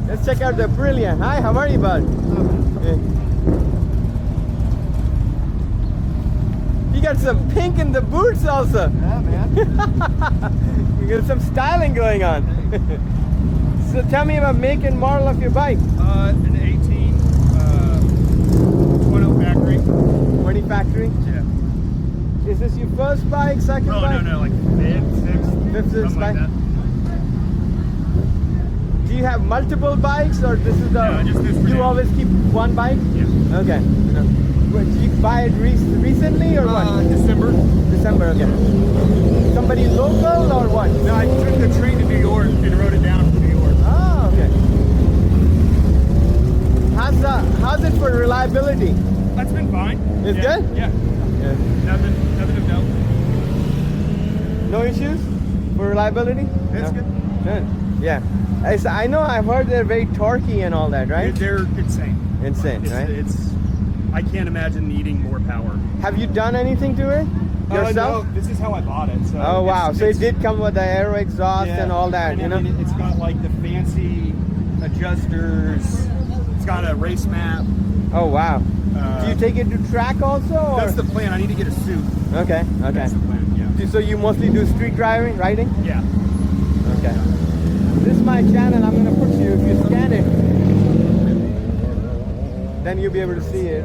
Let's check out the Aprilia. Hi, how are you, bud? Yeah. You got some pink in the boots also. Yeah, man. You got some styling going on. So tell me about make and model of your bike. An 18 20 factory. 20 factory? Yeah. Is this your first bike, second bike? No, like fifth, sixth, Fifth something like bike? that. Do you have multiple bikes, or this is the? No, just this for you now. always keep one bike? Yeah. Okay. What, did you buy it recently or what? December. December. Okay. Somebody local or what? No, I took the train to New York and rode it down to New York. Oh, okay. How's it for reliability? That's been fine. It's yeah. good? Yeah. Yeah. Nothing of note. No issues for reliability? It's No? good. Good. Yeah. I know. I've heard they're very torquey and all that, right? They're insane. Insane, right? I can't imagine needing more power. Have you done anything to it yourself? No, this is how I bought it. So Oh wow! So it did come with the aero exhaust yeah, and all that, and you know? I mean, it's got like the fancy adjusters. It's got a race map. Oh wow! Do you take it to track also? Or? That's the plan. I need to get a suit. Okay. Okay. That's the plan. Yeah. So you mostly do street riding? Yeah. Okay. This is my channel. I'm gonna put you. If you scan it, then you'll be able to see it.